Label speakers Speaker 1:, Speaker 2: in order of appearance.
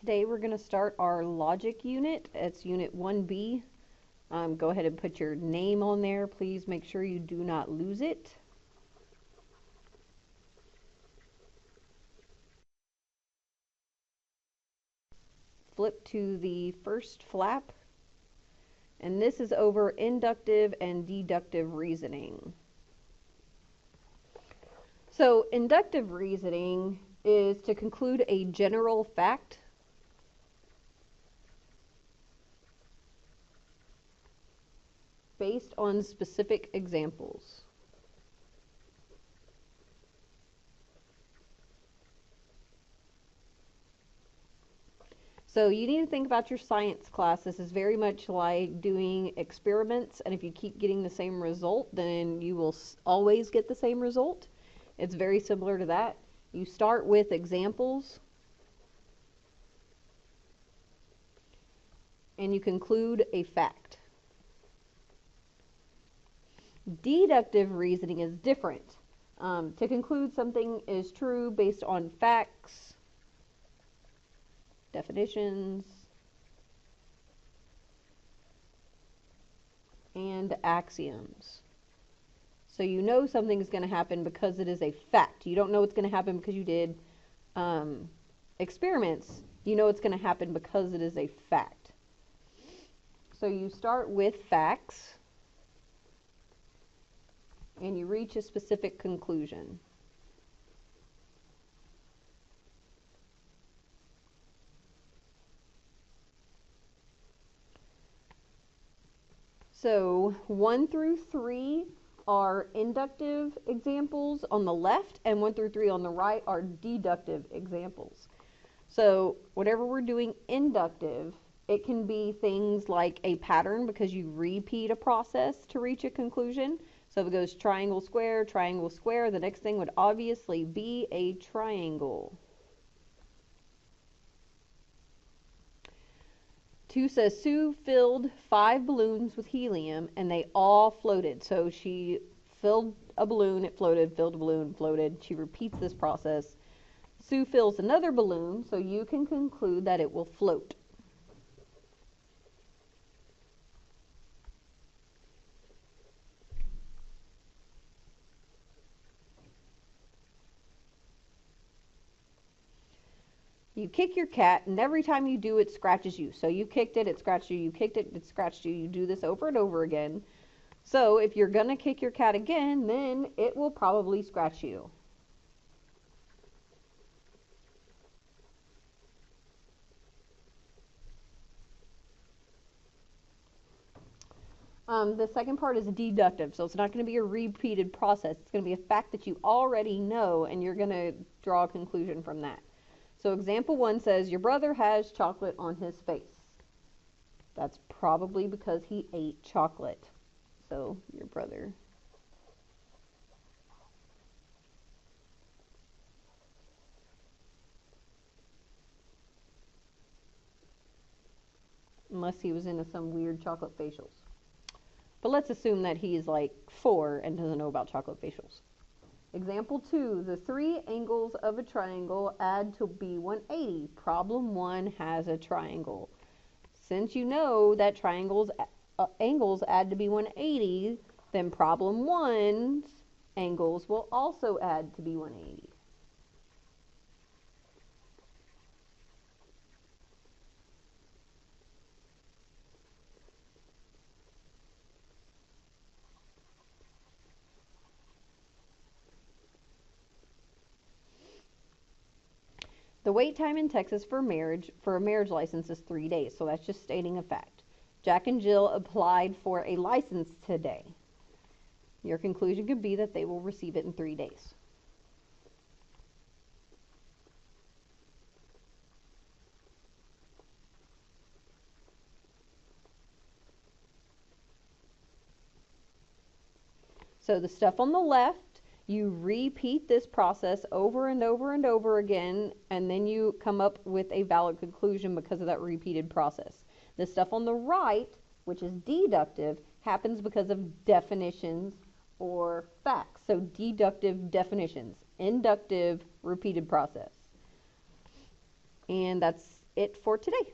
Speaker 1: Today we're going to start our logic unit. It's unit 1B. Go ahead and put your name on there. Please make sure you do not lose it. Flip to the first flap, and this is over inductive and deductive reasoning. So inductive reasoning is to conclude a general fact based on specific examples. So you need to think about your science class. This is very much like doing experiments, and if you keep getting the same result, then you will always get the same result. It's very similar to that. You start with examples, and you conclude a fact. Deductive reasoning is different. To conclude something is true based on facts, definitions, and axioms. So you know something is going to happen because it is a fact. You don't know it's going to happen because you did experiments. You know it's going to happen because it is a fact. So you start with facts, and you reach a specific conclusion. So 1 through 3 are inductive examples on the left, and 1 through 3 on the right are deductive examples. So whenever we're doing inductive, it can be things like a pattern because you repeat a process to reach a conclusion. So if it goes triangle, square, the next thing would obviously be a triangle. 2 says Sue filled 5 balloons with helium and they all floated. So she filled a balloon, it floated, filled a balloon, floated. She repeats this process. Sue fills another balloon, so you can conclude that it will float. You kick your cat, and every time you do, it scratches you. So you kicked it, it scratched you. You kicked it, it scratched you. You do this over and over again. So if you're going to kick your cat again, then it will probably scratch you. The second part is deductive, so it's not going to be a repeated process. It's going to be a fact that you already know, and you're going to draw a conclusion from that. So example 1 says, your brother has chocolate on his face. That's probably because he ate chocolate. So your brother. Unless he was into some weird chocolate facials. But let's assume that he's like 4 and doesn't know about chocolate facials. Example 2, the 3 angles of a triangle add to be 180. Problem 1 has a triangle. Since you know that angles add to be 180, then problem 1's angles will also add to be 180. The wait time in Texas for a marriage license is 3 days, so that's just stating a fact. Jack and Jill applied for a license today. Your conclusion could be that they will receive it in 3 days. So the stuff on the left, you repeat this process over and over and over again, and then you come up with a valid conclusion because of that repeated process. The stuff on the right, which is deductive, happens because of definitions or facts. So deductive definitions, inductive repeated process. And that's it for today.